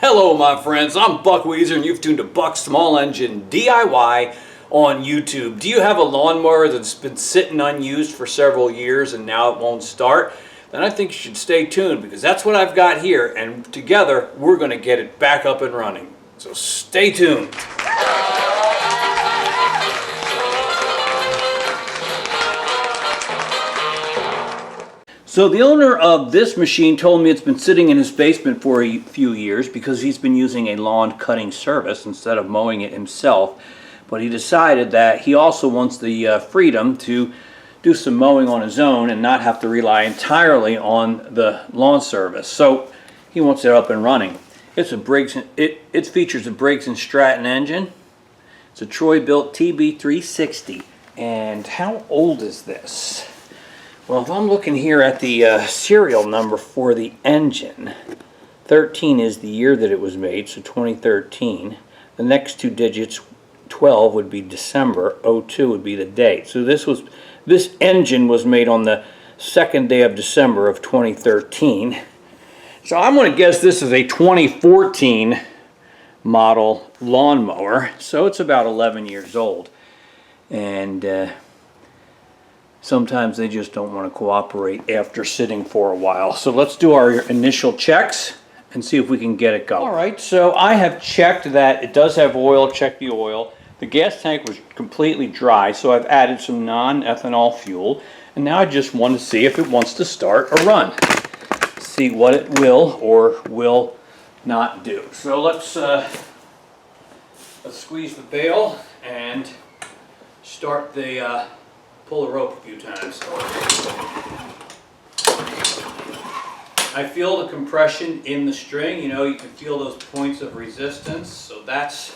Hello my friends, I'm Buck Weezer and you've tuned to Buck's Small Engine DIY on YouTube. Do you have a lawnmower that's been sitting unused for several years and now it won't start? Then I think you should stay tuned because that's what I've got here, and together we're going to get it back up and running. So stay tuned. So the owner of this machine told me it's been sitting in his basement for a few years because he's been using a lawn cutting service instead of mowing it himself. But he decided that he also wants the freedom to do some mowing on his own and not have to rely entirely on the lawn service. So he wants it up and running. It's a Briggs. It features a Briggs and Stratton engine. It's a Troy-Bilt TB360. And how old is this? Well, if I'm looking here at the serial number for the engine, 13 is the year that it was made, so 2013. The next two digits, 12, would be December, 02 would be the date. So this engine was made on the 2nd day of December of 2013. So I'm going to guess this is a 2014 model lawnmower, so it's about 11 years old. And sometimes they just don't want to cooperate after sitting for a while. So let's do our initial checks and see if we can get it going. Alright, so I have checked that it does have oil, checked the oil. The gas tank was completely dry, so I've added some non-ethanol fuel. And now I just want to see if it wants to start or run. See what it will or will not do. So let's squeeze the bail and start the pull the rope a few times. I feel the compression in the string. You know, you can feel those points of resistance, so that's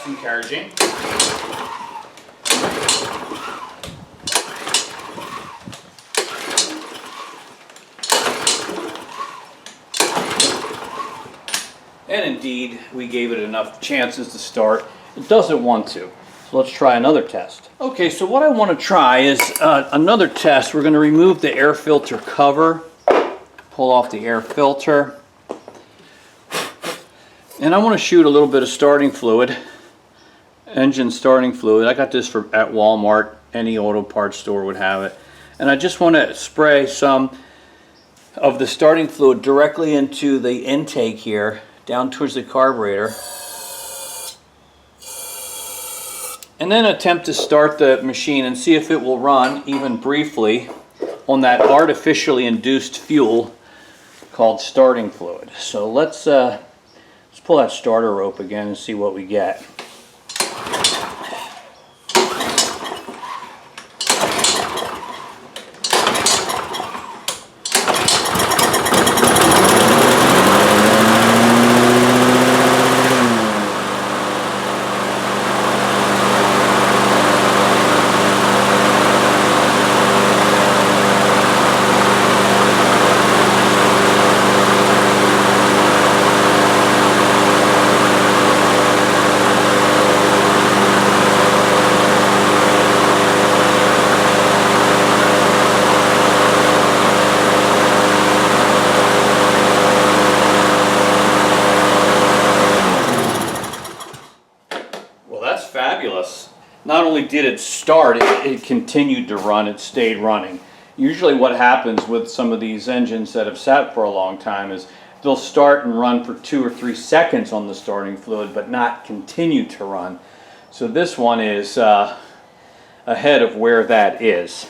encouraging. And indeed, we gave it enough chances to start. It doesn't want to. So let's try another test. Okay, so what I want to try is another test. We're going to remove the air filter cover, pull off the air filter, and I want to shoot a little bit of starting fluid, engine starting fluid. I got this at Walmart. Any auto parts store would have it. And I just want to spray some of the starting fluid directly into the intake here, down towards the carburetor. And then attempt to start the machine and see if it will run, even briefly, on that artificially induced fuel called starting fluid. So let's pull that starter rope again and see what we get. Fabulous. Not only did it start, it continued to run, it stayed running. Usually what happens with some of these engines that have sat for a long time is they'll start and run for 2 or 3 seconds on the starting fluid but not continue to run. So this one is ahead of where that is.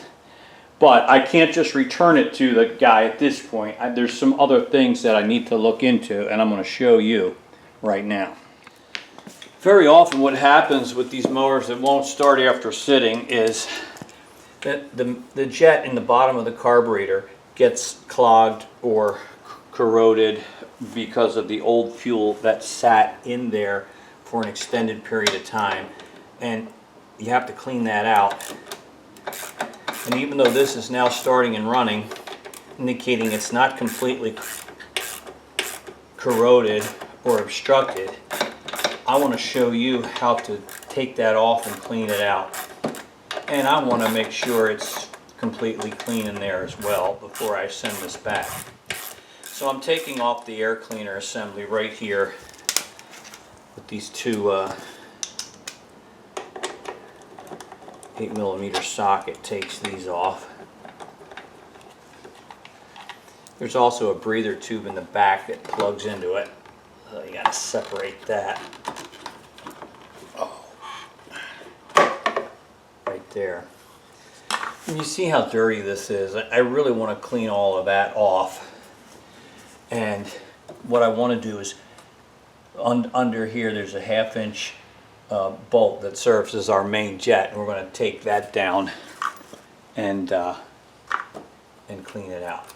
But I can't just return it to the guy at this point. There's some other things that I need to look into, and I'm going to show you right now. Very often what happens with these mowers that won't start after sitting is that the jet in the bottom of the carburetor gets clogged or corroded because of the old fuel that sat in there for an extended period of time. And you have to clean that out. And even though this is now starting and running, indicating it's not completely corroded or obstructed, I want to show you how to take that off and clean it out. And I want to make sure it's completely clean in there as well before I send this back. So I'm taking off the air cleaner assembly right here with these two 8mm socket takes these off. There's also a breather tube in the back that plugs into it. So you gotta separate that. Oh. Right there. And you see how dirty this is. I really want to clean all of that off. And what I want to do is under here there's a 1/2" bolt that serves as our main jet, and we're going to take that down and clean it out.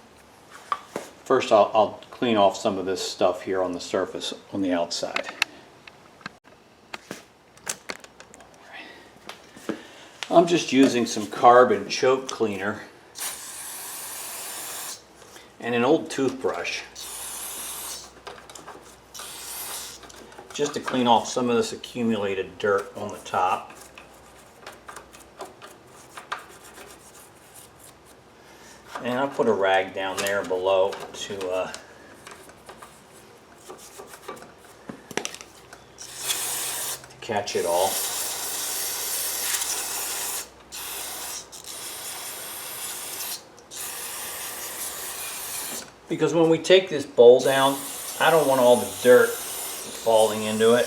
First I'll clean off some of this stuff here on the surface on the outside. I'm just using some carbon choke cleaner and an old toothbrush just to clean off some of this accumulated dirt on the top. And I'll put a rag down there below to catch it all. Because when we take this bowl down, I don't want all the dirt falling into it.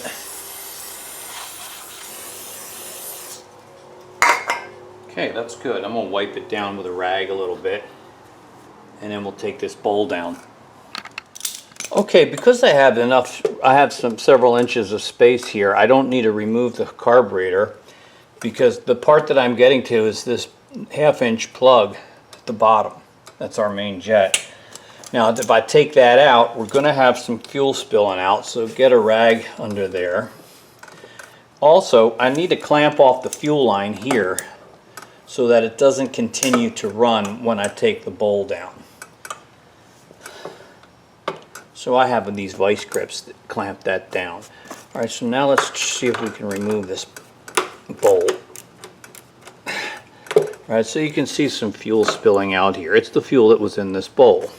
Okay, that's good. I'm going to wipe it down with a rag a little bit, and then we'll take this bowl down. Okay, because I have several inches of space here, I don't need to remove the carburetor, because the part that I'm getting to is this 1/2" plug at the bottom. That's our main jet. Now if I take that out, we're going to have some fuel spilling out, so get a rag under there. Also, I need to clamp off the fuel line here so that it doesn't continue to run when I take the bowl down. So I have these vice grips that clamp that down. Alright, so now let's see if we can remove this bowl. Alright, so you can see some fuel spilling out here. It's the fuel that was in this bowl.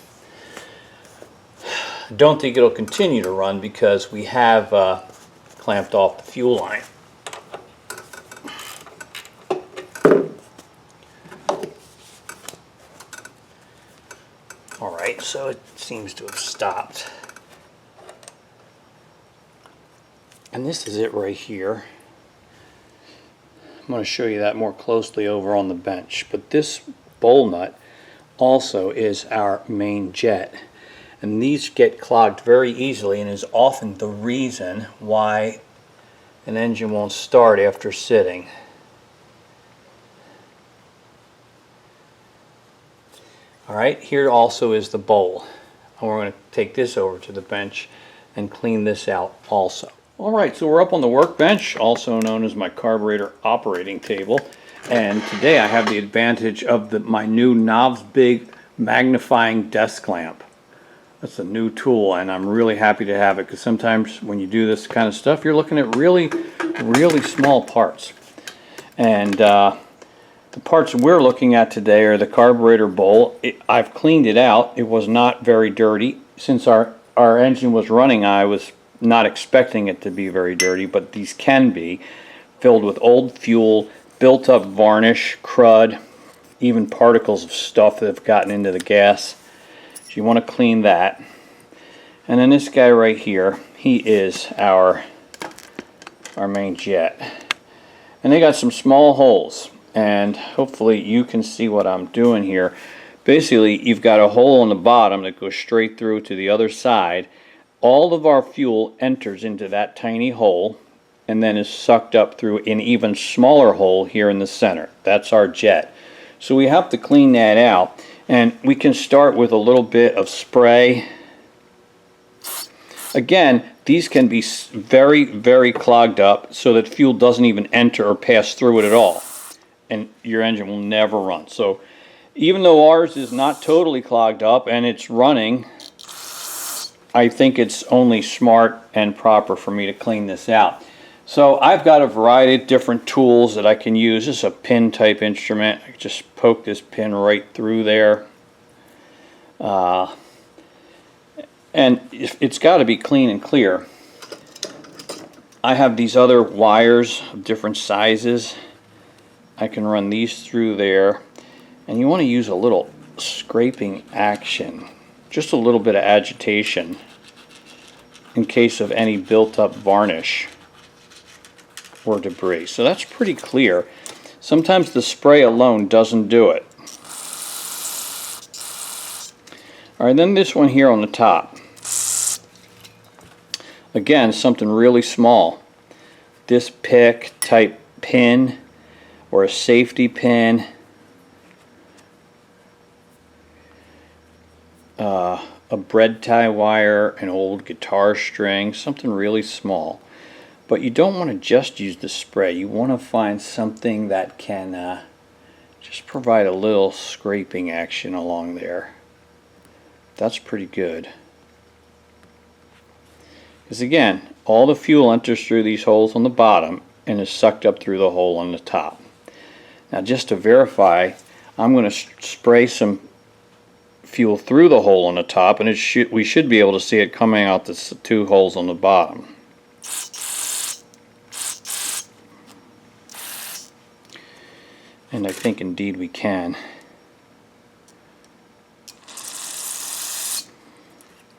Don't think it'll continue to run because we have clamped off the fuel line. Alright, so it seems to have stopped. And this is it right here. I'm going to show you that more closely over on the bench. But this bowl nut also is our main jet. And these get clogged very easily and is often the reason why an engine won't start after sitting. Alright, here also is the bowl. And we're going to take this over to the bench and clean this out also. Alright, so we're up on the workbench, also known as my carburetor operating table. And today I have the advantage of my new Knobs Big magnifying desk lamp. That's a new tool, and I'm really happy to have it, because sometimes when you do this kind of stuff, you're looking at really, really small parts. And the parts we're looking at today are the carburetor bowl. I've cleaned it out. It was not very dirty. Since our engine was running, I was not expecting it to be very dirty, but these can be filled with old fuel, built up varnish, crud, even particles of stuff that have gotten into the gas. So you want to clean that. And then this guy right here, he is our main jet. And they got some small holes, and hopefully you can see what I'm doing here. Basically, you've got a hole on the bottom that goes straight through to the other side. All of our fuel enters into that tiny hole and then is sucked up through an even smaller hole here in the center. That's our jet. So we have to clean that out. And we can start with a little bit of spray. Again, these can be very, very clogged up so that fuel doesn't even enter or pass through it at all. And your engine will never run. So even though ours is not totally clogged up and it's running, I think it's only smart and proper for me to clean this out. So I've got a variety of different tools that I can use. This is a pin type instrument. I just poke this pin right through there. And it's got to be clean and clear. I have these other wires of different sizes. I can run these through there, and you want to use a little scraping action, just a little bit of agitation in case of any built-up varnish or debris. So that's pretty clear. Sometimes the spray alone doesn't do it. Alright, then this one here on the top. Again, something really small. This pick type pin or a safety pin. A bread tie wire, an old guitar string, something really small. But you don't want to just use the spray. You want to find something that can just provide a little scraping action along there. That's pretty good. Because again, all the fuel enters through these holes on the bottom and is sucked up through the hole on the top. Now just to verify, I'm going to spray some fuel through the hole on the top, and we should be able to see it coming out the two holes on the bottom. And I think indeed we can.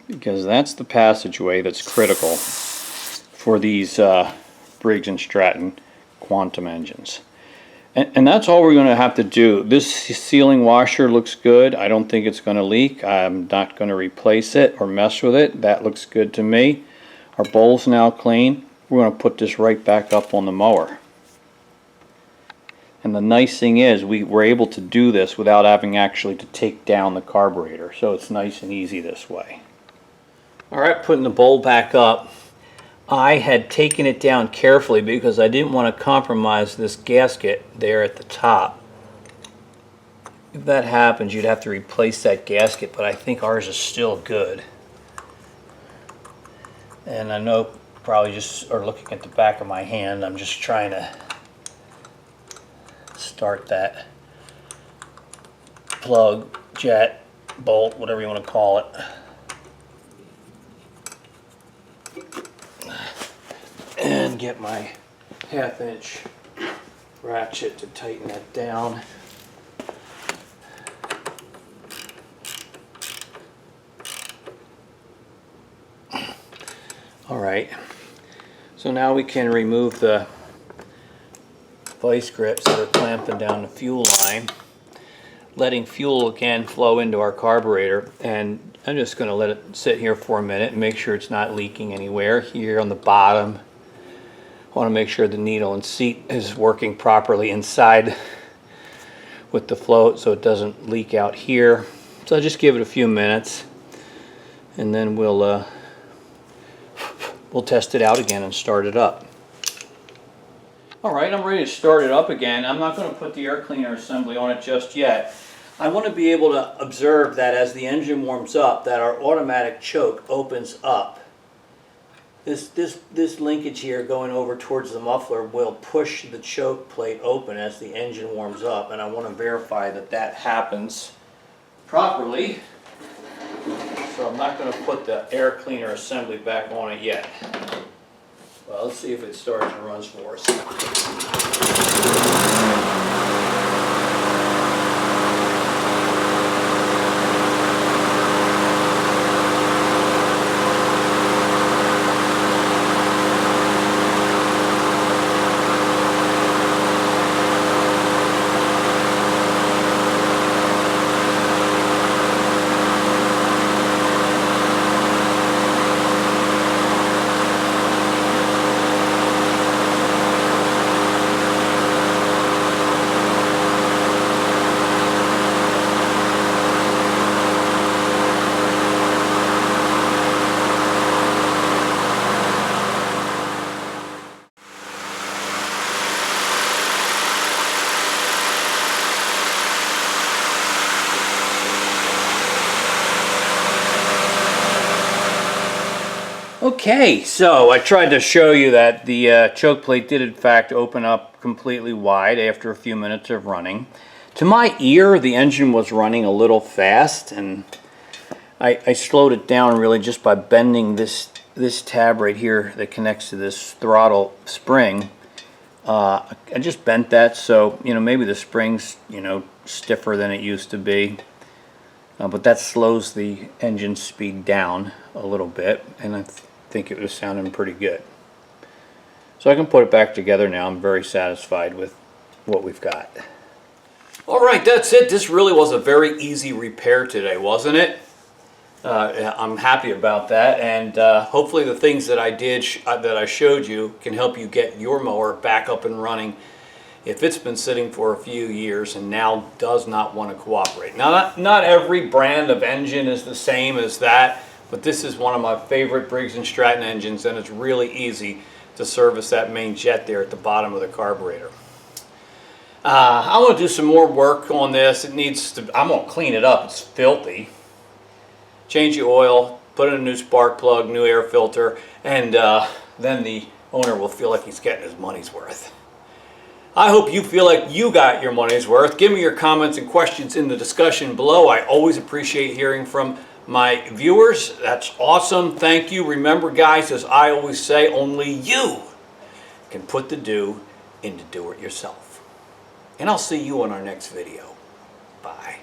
Because that's the passageway that's critical for these Briggs and Stratton Quantum engines. And that's all we're going to have to do. This sealing washer looks good. I don't think it's going to leak. I'm not going to replace it or mess with it. That looks good to me. Our bowl's now clean. We're going to put this right back up on the mower. And the nice thing is we were able to do this without having actually to take down the carburetor. So it's nice and easy this way. Alright, putting the bowl back up. I had taken it down carefully because I didn't want to compromise this gasket there at the top. If that happens, you'd have to replace that gasket, but I think ours is still good. And I know probably just are looking at the back of my hand, I'm just trying to start that plug, jet, bolt, whatever you want to call it. And get my 1/2 inch ratchet to tighten that down. Alright, so now we can remove the vice grips that are clamping down the fuel line, letting fuel again flow into our carburetor. And I'm just going to let it sit here for a minute and make sure it's not leaking anywhere. Here on the bottom, I want to make sure the needle and seat is working properly inside with the float so it doesn't leak out here. So I'll just give it a few minutes and then we'll test it out again and start it up. Alright, I'm ready to start it up again. I'm not going to put the air cleaner assembly on it just yet. I want to be able to observe that as the engine warms up that our automatic choke opens up. This linkage here going over towards the muffler will push the choke plate open as the engine warms up, and I want to verify that that happens properly. So I'm not going to put the air cleaner assembly back on it yet. Well, let's see if it starts and runs for us. Okay, so I tried to show you that the choke plate did in fact open up completely wide after a few minutes of running. To my ear, the engine was running a little fast, and I slowed it down really just by bending this tab right here that connects to this throttle spring. I just bent that, so maybe the spring's stiffer than it used to be, but that slows the engine speed down a little bit, and I think it was sounding pretty good. So I can put it back together now. I'm very satisfied with what we've got. Alright, that's it. This really was a very easy repair today, wasn't it? I'm happy about that, and hopefully the things that I did, that I showed you, can help you get your mower back up and running if it's been sitting for a few years and now does not want to cooperate. Now, not every brand of engine is the same as that, but this is one of my favorite Briggs and Stratton engines, and it's really easy to service that main jet there at the bottom of the carburetor. I want to do some more work on this. I'm going to clean it up. It's filthy. Change the oil, put in a new spark plug, new air filter, and then the owner will feel like he's getting his money's worth. I hope you feel like you got your money's worth. Give me your comments and questions in the discussion below. I always appreciate hearing from my viewers. That's awesome. Thank you. Remember, guys, as I always say, only you can put the do into do-it-yourself. And I'll see you on our next video. Bye.